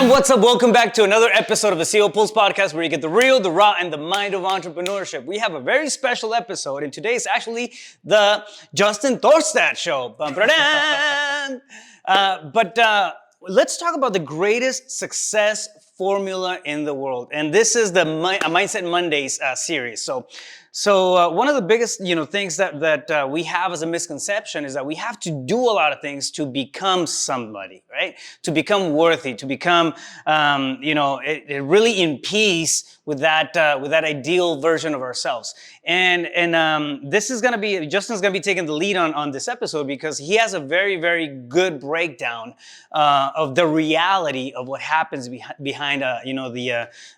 And what's up? Welcome back to another episode of the CEO Pulse podcast where you get the real, the raw, and the mind of entrepreneurship. We have a very special episode, and today is actually the Justin Thorstad show. Let's talk about the greatest success formula in the world. And this is the Mindset Mondays series. So one of the biggest, things that we have as a misconception is that we have to do a lot of things to become somebody, right? To become worthy, to become, really in peace with that ideal version of ourselves. And this is Justin's gonna be taking the lead on this episode because he has a very, very good breakdown of the reality of what happens behind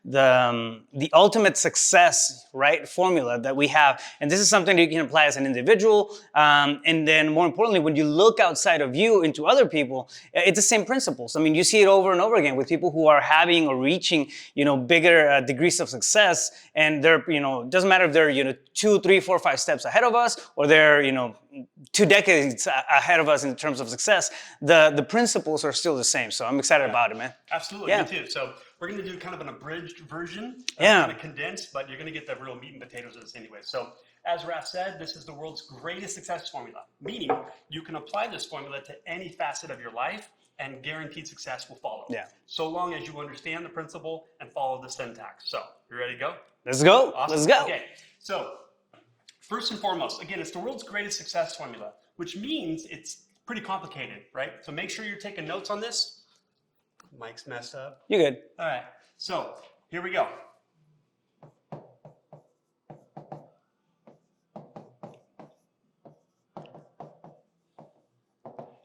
the ultimate success, right, formula that we have. And this is something that you can apply as an individual. And then more importantly, when you look outside of you into other people, it's the same principles. I mean, you see it over and over again with people who are having or reaching, bigger degrees of success. And they're, doesn't matter if they're, 2, 3, 4, 5 steps ahead of us, or they're, 2 decades ahead of us in terms of success. The principles are still the same. So I'm excited about it, man. Absolutely, me too. So we're going to do kind of an abridged version, kind of condensed, but you're going to get the real meat and potatoes of this anyway. So as Raph said, this is the world's greatest success formula, meaning you can apply this formula to any facet of your life and guaranteed success will follow. Yeah. So long as you understand the principle and follow the syntax. So, you ready to go? Let's go. Awesome. Let's go. Okay. So, first and foremost, again, it's the world's greatest success formula, which means it's pretty complicated, right? So make sure you're taking notes on this. Mike's messed up. You're good. All right. So, here we go.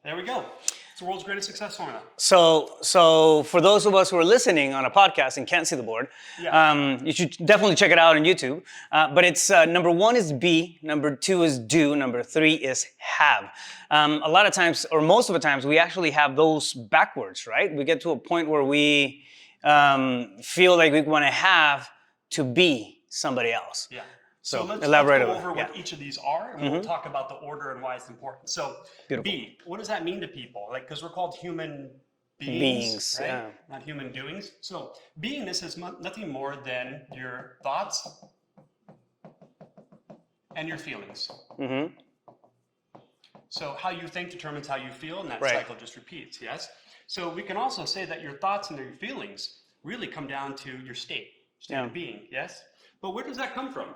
There we go. It's the world's greatest success formula. So for those of us who are listening on a podcast and can't see the board, you should definitely check it out on YouTube. But it's number 1 is be, number 2 is do, number 3 is have. A lot of times, or most of the times, we actually have those backwards, right? We get to a point where we feel like we want to have to be somebody else. Yeah. So let's go over what each of these are, and we'll talk about the order and why it's important. So, be, what does that mean to people? Like, because we're called human beings, right? Yeah. Not human doings. So, beingness is nothing more than your thoughts and your feelings. Mm-hmm. So, how you think determines how you feel, and that cycle just repeats, yes? So, we can also say that your thoughts and your feelings really come down to your state of being, yes? But where does that come from?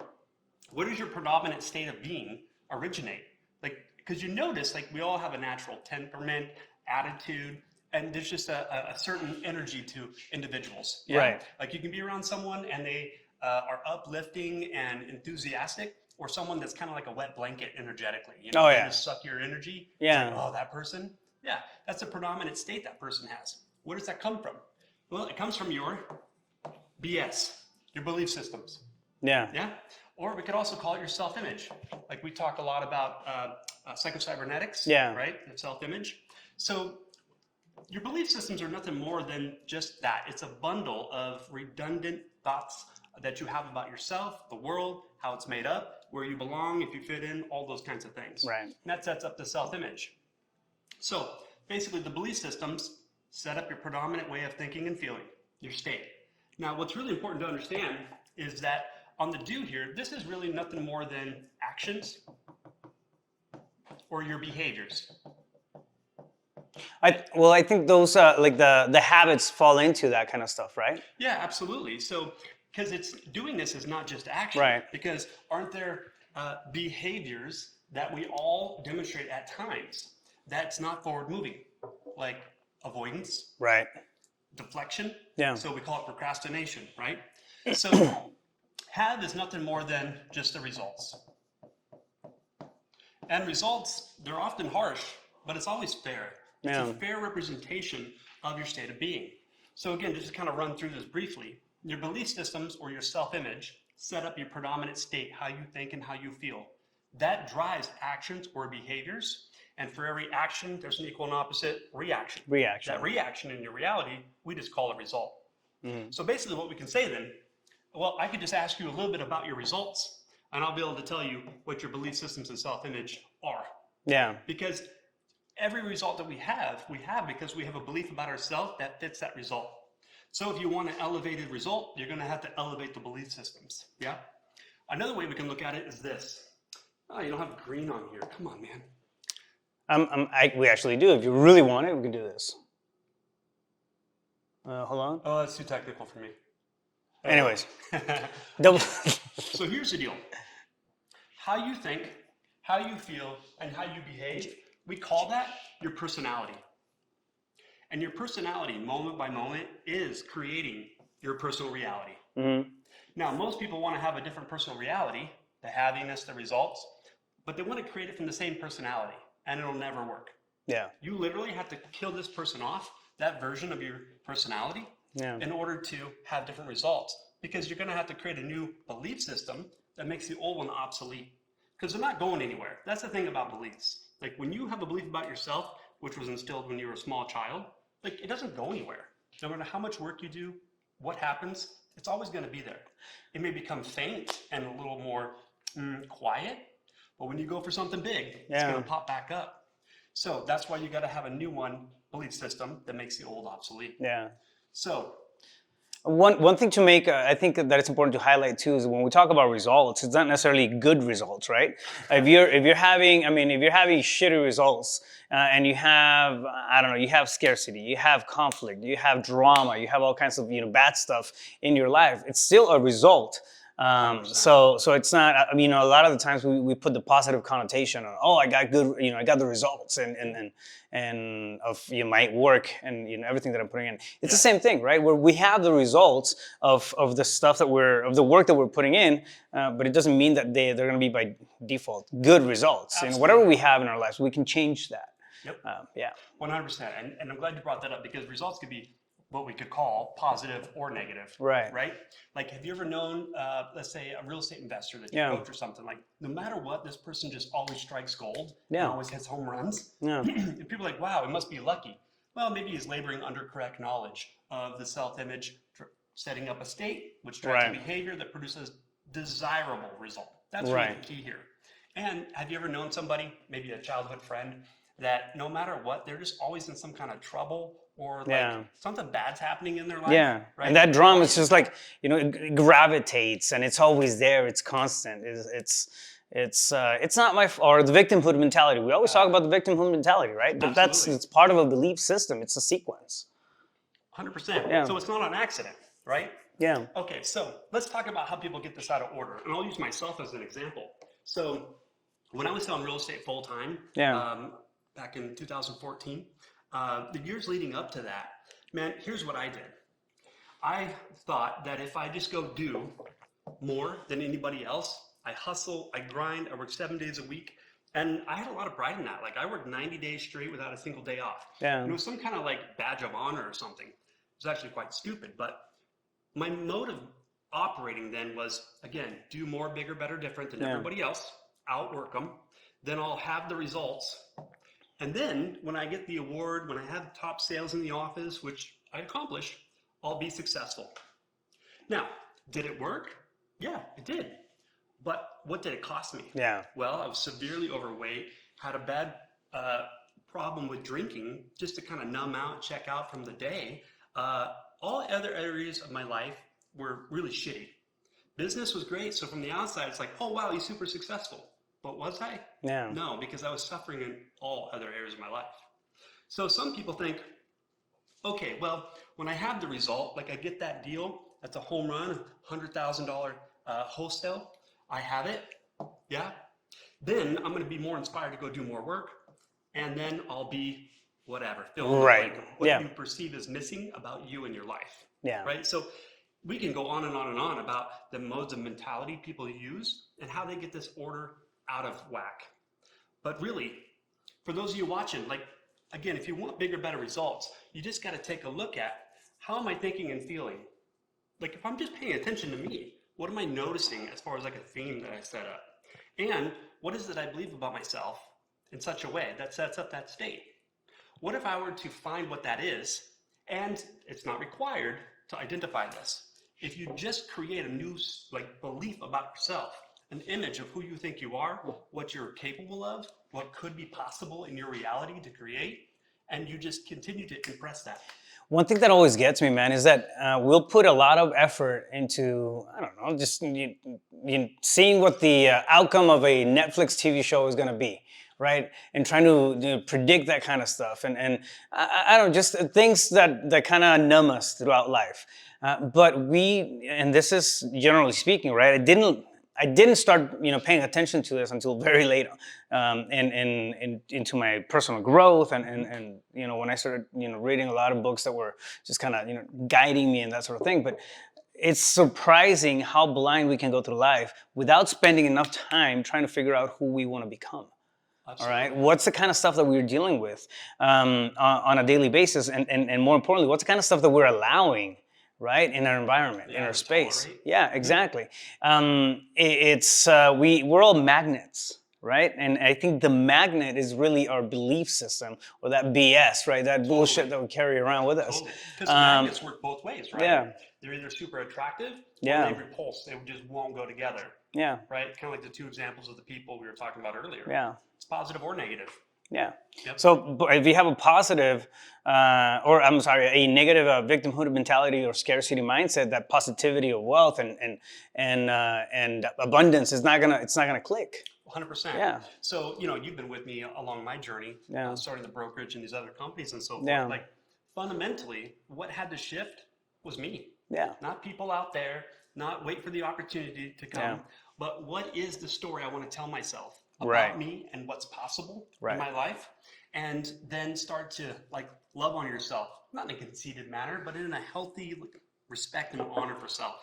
Where does your predominant state of being originate? Like, because you notice, like, we all have a natural temperament, attitude, and there's just a certain energy to individuals. Yeah? Right. Like, you can be around someone and they are uplifting and enthusiastic, or someone that's kind of like a wet blanket energetically. They just suck your energy. Yeah. Like, that person? Yeah, that's a predominant state that person has. Where does that come from? Well, it comes from your BS, your belief systems. Yeah. Yeah. Or we could also call it your self-image. Like we talk a lot about psychocybernetics, right? Your self-image. So your belief systems are nothing more than just that. It's a bundle of redundant thoughts that you have about yourself, the world, how it's made up, where you belong, if you fit in, all those kinds of things. Right. And that sets up the self-image. So basically the belief systems set up your predominant way of thinking and feeling, your state. Now what's really important to understand is that on the do here, this is really nothing more than actions or your behaviors. I think those like the habits fall into that kind of stuff, right? Yeah, absolutely. So because it's doing this is not just action, right? Because aren't there behaviors that we all demonstrate at times that's not forward moving, like avoidance, right? Deflection. Yeah. So we call it procrastination, right? So have is nothing more than just the results. And results, they're often harsh, but it's always fair. It's a fair representation of your state of being. So again, just to kind of run through this briefly, your belief systems or your self-image set up your predominant state, how you think and how you feel. That drives actions or behaviors. And for every action, there's an equal and opposite reaction. That reaction in your reality, we just call a result. Mm-hmm. So basically what we can say then, well, I could just ask you a little bit about your results, and I'll be able to tell you what your belief systems and self-image are. Yeah. Because every result that we have because we have a belief about ourselves that fits that result. So if you want an elevated result, you're going to have to elevate the belief systems. Yeah. Another way we can look at it is this. Oh, you don't have green on here. Come on, man. We actually do. If you really want it, we can do this. Hold on. Oh, that's too technical for me. Anyways. Double. So here's the deal. How you think, how you feel, and how you behave, we call that your personality. And your personality, moment by moment, is creating your personal reality. Mm-hmm. Now, most people want to have a different personal reality, the happiness, the results, but they want to create it from the same personality, and it'll never work. Yeah. You literally have to kill this person off, that version of your personality, in order to have different results. Because you're going to have to create a new belief system that makes the old one obsolete. Because they're not going anywhere. That's the thing about beliefs. Like when you have a belief about yourself, which was instilled when you were a small child, like it doesn't go anywhere. No matter how much work you do, what happens, it's always going to be there. It may become faint and a little more quiet, but when you go for something big, it's going to pop back up. So that's why you got to have a new belief system that makes the old obsolete. Yeah. So one thing to make, I think that it's important to highlight too, is when we talk about results, it's not necessarily good results, right? If you're having shitty results and you have, I don't know, you have scarcity, you have conflict, you have drama, you have all kinds of bad stuff in your life, it's still a result. So it's not, a lot of the times we put the positive connotation on, oh, I got good, I got the results and of my work and everything that I'm putting in. It's the same thing, right? Where we have the results of the stuff of the work that we're putting in, but it doesn't mean that they're going to be by default good results. Whatever we have in our lives, we can change that. Yep. 100%. And I'm glad you brought that up because results could be what we could call positive or negative. Right. Right? Like, have you ever known, let's say, a real estate investor that you coach or something? Like, no matter what, this person just always strikes gold and always hits home runs. Yeah. And people are like, wow, it must be lucky. Well, maybe he's laboring under correct knowledge of the self-image, setting up a state, which drives a behavior that produces desirable result. That's really the key here. And have you ever known somebody, maybe a childhood friend, that no matter what, they're just always in some kind of trouble or like something bad's happening in their life. Yeah, right? And that drama is just like, it gravitates and it's always there. It's constant. It's not my or the victimhood mentality. We always talk about the victimhood mentality, right? But it's part of a belief system. It's a sequence. 100%. Yeah. So it's not an accident, right? Yeah. Okay, so let's talk about how people get this out of order. And I'll use myself as an example. So when I was selling real estate full time, back in 2014, the years leading up to that, man, here's what I did. I thought that if I just go do more than anybody else, I hustle, I grind, I work 7 days a week, and I had a lot of pride in that. Like I worked 90 days straight without a single day off. Yeah. And it was some kind of like badge of honor or something. It was actually quite stupid, but my mode of operating then was, again, do more, bigger, better, different than everybody else, outwork them, then I'll have the results. And then when I get the award, when I have top sales in the office, which I accomplished, I'll be successful. Now, did it work? Yeah, it did. But what did it cost me? Yeah. Well, I was severely overweight, had a bad problem with drinking just to kind of numb out, check out from the day. All other areas of my life were really shitty. Business was great. So from the outside, it's like, oh, wow, he's super successful. But was I? Yeah. No, because I was suffering in all other areas of my life. So some people think, okay, well, when I have the result, like I get that deal, that's a home run, $100,000 wholesale, I have it, yeah. Then I'm going to be more inspired to go do more work, and then I'll be whatever, fill in the blank. What you perceive as missing about you and your life. Yeah. Right? So we can go on and on and on about the modes of mentality people use and how they get this order out of whack. But really, for those of you watching, like, again, if you want bigger, better results, you just got to take a look at how am I thinking and feeling? Like, if I'm just paying attention to me, what am I noticing as far as like a theme that I set up? And what is it I believe about myself in such a way that sets up that state? What if I were to find what that is, and it's not required to identify this? If you just create a new like belief about yourself, an image of who you think you are, what you're capable of, what could be possible in your reality to create, and you just continue to impress that. One thing that always gets me, man, is that we'll put a lot of effort into, I don't know, just seeing what the outcome of a Netflix TV show is going to be, right? And trying to predict that kind of stuff. And I don't know, just things that kind of numb us throughout life. But and this is generally speaking, right? I didn't start, paying attention to this until very late, and into my personal growth, and when I started, reading a lot of books that were just kind of, guiding me and that sort of thing. But it's surprising how blind we can go through life without spending enough time trying to figure out who we want to become. Absolutely. All right. What's the kind of stuff that we're dealing with on a daily basis, and more importantly, what's the kind of stuff that we're allowing, right, in our environment, in our space? Tolerate. Yeah, exactly. We're all magnets, right? And I think the magnet is really our belief system, or that BS, right? That bullshit that we carry around with us. Because magnets work both ways, right? Yeah. They're either super attractive or Yeah. they repulse. They just won't go together. Yeah. Right? Kind of like the two examples of the people we were talking about earlier. Yeah. It's positive or negative. Yeah. Yep. So if you have a positive, a negative victimhood mentality or scarcity mindset, that positivity of wealth and abundance is not gonna click. 100%. Yeah. So you've been with me along my journey, Yeah. starting the brokerage and these other companies and so forth. Yeah. Like fundamentally, what had to shift was me. Yeah. Not people out there. Not wait for the opportunity to come. Yeah. But what is the story I want to tell myself about Right. me and what's possible Right. in my life, and then start to love on yourself, not in a conceited manner, but in a healthy respect and honor for self.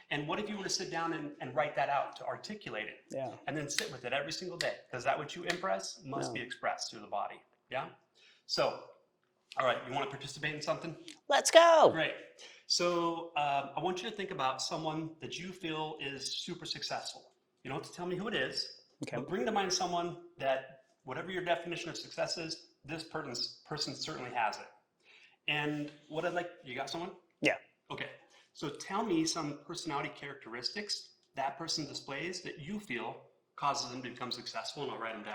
And what if you were to sit down and write that out, to articulate it, Yeah. and then sit with it every single day? Because that what you impress must be expressed through the body. Yeah. So, all right, you want to participate in something? Let's go. Great. So I want you to think about someone that you feel is super successful. You don't have to tell me who it is, Okay. but bring to mind someone that, whatever your definition of success is, this person certainly has it. And what you got someone? Yeah. Okay. So tell me some personality characteristics that person displays that you feel causes them to become successful, and I'll write them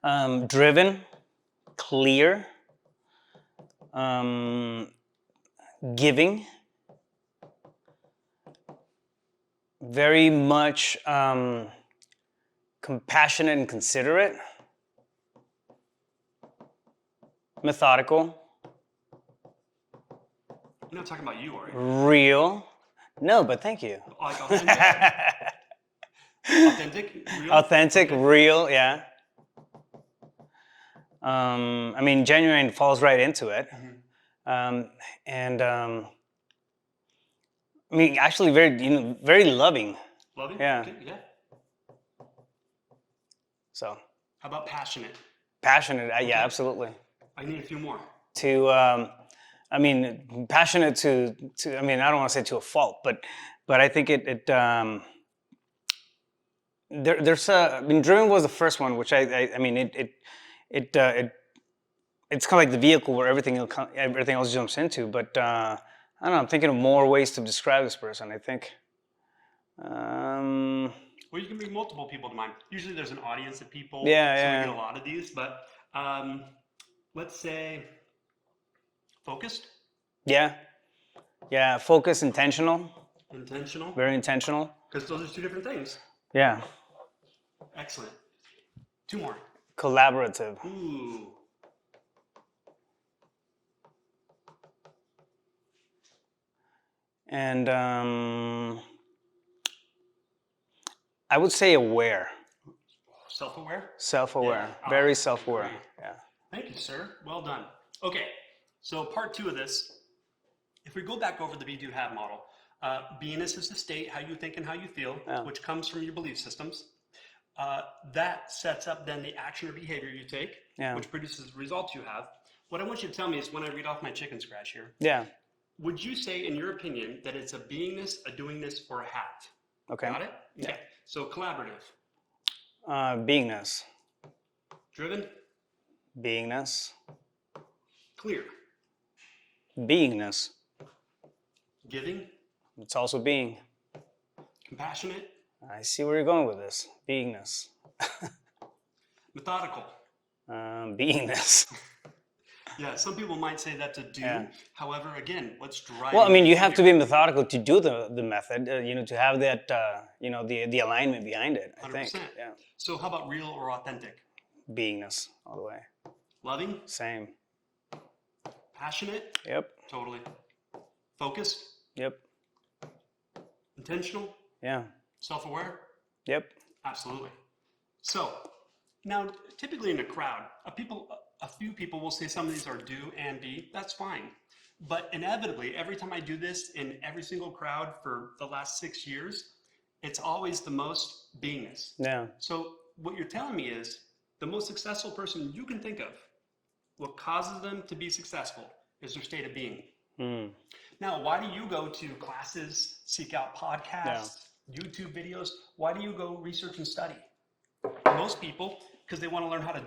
down. Driven, clear, giving, very much compassionate and considerate, methodical, I'm not talking about you, are you? real. No, but thank you. Like authentic. Authentic, real? Authentic, Okay. real, yeah. Genuine falls right into it. Actually very loving. Loving? Yeah. Okay, yeah. So. How about passionate? Passionate, yeah, absolutely. I need a few more. Passionate to I don't want to say to a fault, but I think driven was the first one, which it's kind of like the vehicle where everything else jumps into. But I don't know. I'm thinking of more ways to describe this person. I think. Well, you can bring multiple people to mind. Usually, there's an audience of people. Yeah, so yeah. we get a lot of these, but let's say focused. Yeah. Yeah. Focused, intentional. Intentional. Very intentional. Because those are two different things. Yeah. Excellent. Two more. Collaborative. Ooh. And I would say aware. Self-aware? Self-aware. Yeah. Very self-aware. Great. Yeah. Thank you, sir. Well done. Okay. So part 2 of this, if we go back over the be, do, have model, beingness is the state, how you think and how you feel, which comes from your belief systems. That sets up then the action or behavior you take, which produces the results you have. What I want you to tell me is, when I read off my chicken scratch here, would you say, in your opinion, that it's a beingness, a doingness, or a hat? Okay. Got it? Okay. So collaborative. Beingness. Driven. Beingness. Clear. Beingness. Giving. It's also being. Compassionate. I see where you're going with this. Beingness. Methodical. Beingness. Yeah, some people might say that's a do. Yeah. However, again, what's driving Well, I mean, you have to be behavior? methodical to do the method, to have that, the alignment behind it, I think. 100%. Yeah. So how about real or authentic? Beingness all the way. Loving? Same. Passionate? Yep. Totally. Focused? Yep. Intentional? Yeah. Self-aware? Yep. Absolutely. So now, typically in a crowd, a few people will say some of these are do and be. That's fine. But inevitably, every time I do this in every single crowd for the last 6 years, it's always the most beingness. Yeah. So what you're telling me is the most successful person you can think of, what causes them to be successful is their state of being. Now, why do you go to classes, seek out podcasts, YouTube videos? Why do you go research and study? Most people, because they want to learn how to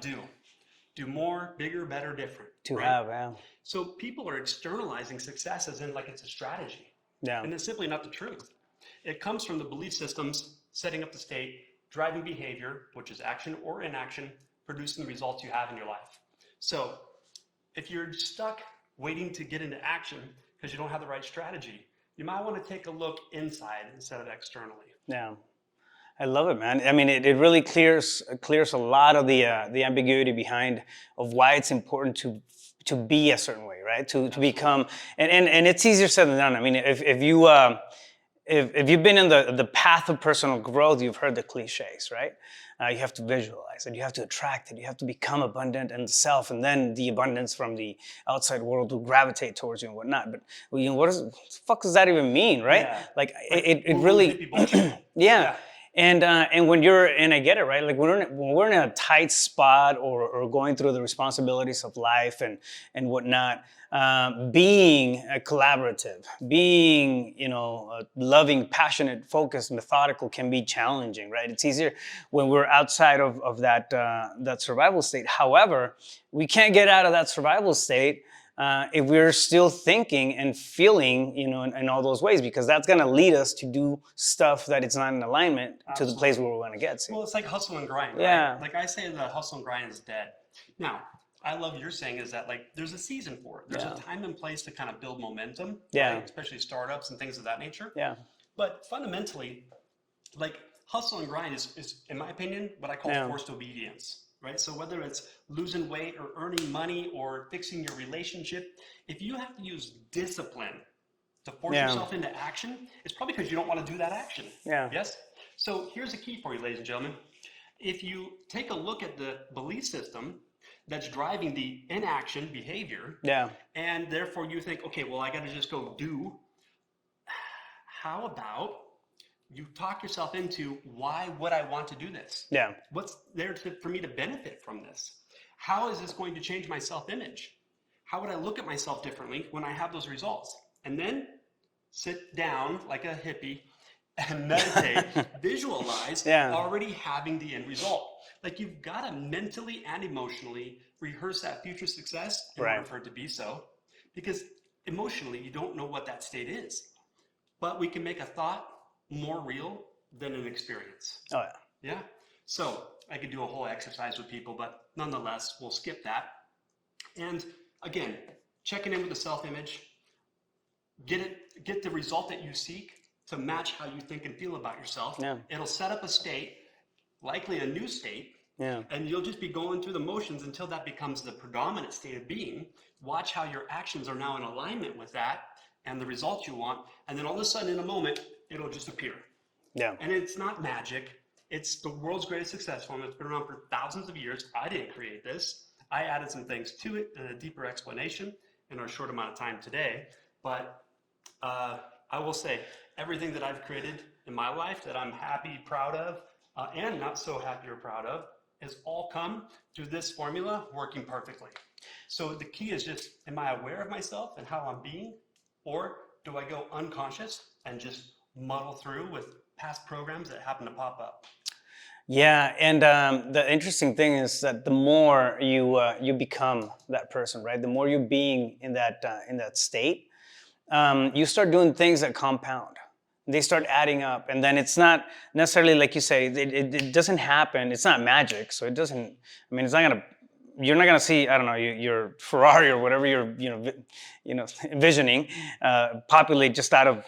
do more, bigger, better, different. Yeah. So people are externalizing success as in like it's a strategy. Yeah. And it's simply not the truth. It comes from the belief systems, setting up the state, driving behavior, which is action or inaction, producing the results you have in your life. So if you're stuck waiting to get into action because you don't have the right strategy, you might want to take a look inside instead of externally. Yeah. I love it, man. I mean, it really clears a lot of the ambiguity behind of why it's important to be a certain way, right? To become, and it's easier said than done. I mean, if you've been in the path of personal growth, you've heard the cliches, right? You have to visualize it, you have to attract it, you have to become abundant in self, and then the abundance from the outside world will gravitate towards you and whatnot. But what the fuck does that even mean, right? Yeah. Like it really, yeah. And when you're, and I get it, right? Like when we're in a tight spot or going through the responsibilities of life and whatnot, being collaborative, being loving, passionate, focused, methodical can be challenging, right? It's easier when we're outside of that survival state. However, we can't get out of that survival state if we're still thinking and feeling, in all those ways, because that's going to lead us to do stuff that it's not in alignment to the place where we want to get to. Well, it's like hustle and grind, Yeah. right? Like I say that hustle and grind is dead. Now, I love you're saying is that like there's a season for it. There's a time and place to kind of build momentum, right? Especially startups and things of that nature. Yeah. But fundamentally, like hustle and grind is in my opinion, what I call forced obedience. Right? So whether it's losing weight or earning money or fixing your relationship, if you have to use discipline to force yourself into action, it's probably because you don't want to do that action. Yeah. Yes? So here's a key for you, ladies and gentlemen. If you take a look at the belief system that's driving the inaction behavior, and therefore you think, okay, well, I got to just go do, how about you talk yourself into why would I want to do this? Yeah. What's there for me to benefit from this? How is this going to change my self-image? How would I look at myself differently when I have those results? And then sit down like a hippie and meditate, visualize already having the end result. Like you've got to mentally and emotionally rehearse that future success in order for it to be so. Because emotionally, you don't know what that state is. But we can make a thought more real than an experience. Oh, yeah. Yeah? So I could do a whole exercise with people, but nonetheless, we'll skip that. And again, checking in with the self-image, get the result that you seek to match how you think and feel about yourself. Yeah. It'll set up a state, likely a new state, and you'll just be going through the motions until that becomes the predominant state of being. Watch how your actions are now in alignment with that and the results you want, and then all of a sudden in a moment, it'll just appear. Yeah. And it's not magic. It's the world's greatest success formula. It's been around for thousands of years. I didn't create this. I added some things to it and a deeper explanation in our short amount of time today. But I will say, everything that I've created in my life that I'm happy, proud of, and not so happy or proud of, has all come through this formula working perfectly. So the key is just, am I aware of myself and how I'm being? Or do I go unconscious and just muddle through with past programs that happen to pop up? Yeah, and the interesting thing is that the more you become that person, right? The more you're being in that state, you start doing things that compound. They start adding up, and then it's not necessarily like you say. It doesn't happen. It's not magic, so it doesn't. I mean, it's not gonna you're not gonna see, I don't know, your Ferrari or whatever you're, envisioning, populate just out of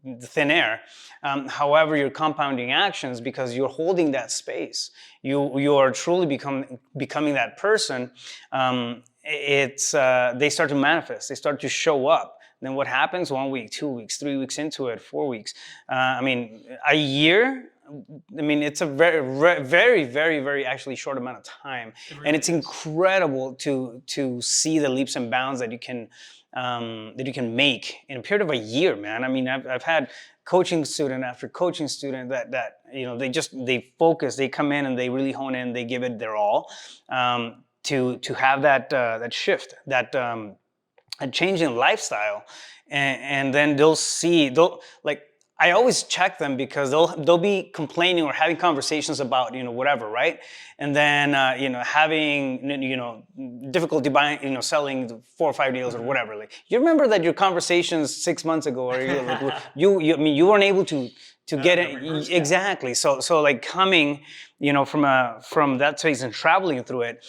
the thin air. However, your compounding actions, because you're holding that space, you are truly becoming that person. They start to manifest. They start to show up. Then what happens? 1 week, 2 weeks, 3 weeks into it, 4 weeks. A year. It's a very, very, very, very actually short amount of time, and it's incredible to see the leaps and bounds that you can make in a period of a year, man. I've had coaching student after coaching student that they focus, they come in and they really hone in, they give it their all, to have that shift, that a change in lifestyle, and then they'll like. I always check them because they'll be complaining or having conversations about whatever, right? And then having difficulty buying, selling 4 or 5 deals or whatever. Like, you remember that your conversations 6 months ago, or you weren't able to get it exactly. So like coming from that space and traveling through it,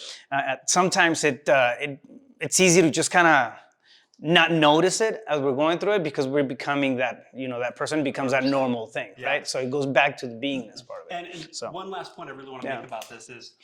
sometimes it's easy to just kind of not notice it as we're going through it, because we're becoming that, that person becomes that normal thing, right? So it goes back to the beingness part of it. And so one last point I really want to make about this is,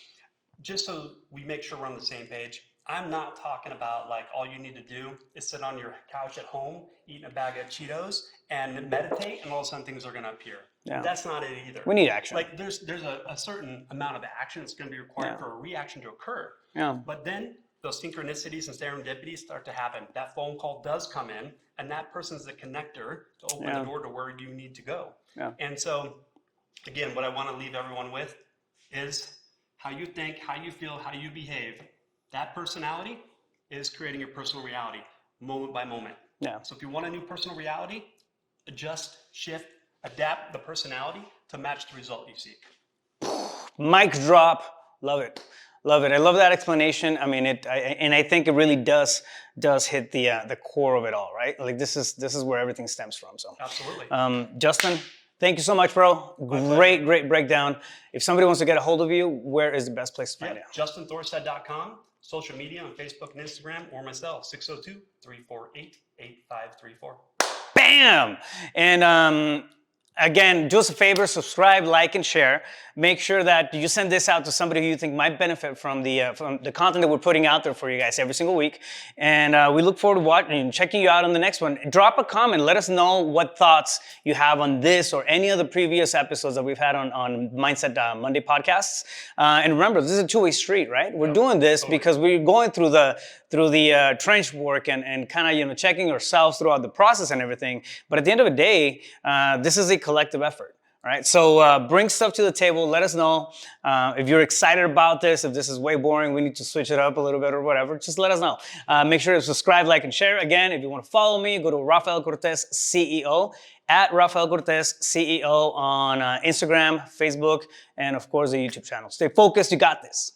just so we make sure we're on the same page, I'm not talking about like all you need to do is sit on your couch at home, eating a bag of Cheetos and meditate, and all of a sudden things are going to appear. That's not it either. We need action. Like there's a certain amount of action that's going to be required for a reaction to occur. But then those synchronicities and serendipities start to happen. That phone call does come in, and that person's the connector to open the door to where you need to go. And so, again, what I want to leave everyone with is how you think, how you feel, how you behave. That personality is creating your personal reality, moment by moment. So if you want a new personal reality, adjust, shift, adapt the personality to match the result you seek. Mic drop. Love it. Love it. I love that explanation. And I think it really does hit the core of it all, right? Like this is where everything stems from. So absolutely. Justin, thank you so much, bro. Great breakdown. If somebody wants to get a hold of you, where is the best place to find you? JustinThorstad.com, social media on Facebook and Instagram, or myself, 602-348-8534. Bam! And again, do us a favor, subscribe, like, and share. Make sure that you send this out to somebody who you think might benefit from the content that we're putting out there for you guys every single week. And we look forward to watching and checking you out on the next one. Drop a comment. Let us know what thoughts you have on this or any of the previous episodes that we've had on Mindset Monday podcasts. And remember, this is a two-way street, right? We're doing this because we're going through the trench work and kind of checking ourselves throughout the process and everything. But at the end of the day, this is a collective effort. All right, so bring stuff to the table. Let us know if you're excited about this. If this is way boring, we need to switch it up a little bit or whatever. Just let us know. Make sure to subscribe, like, and share. Again, if you want to follow me, go to Rafael Cortez CEO, at Rafael Cortez CEO on Instagram, Facebook, and of course the YouTube channel. Stay focused. You got this.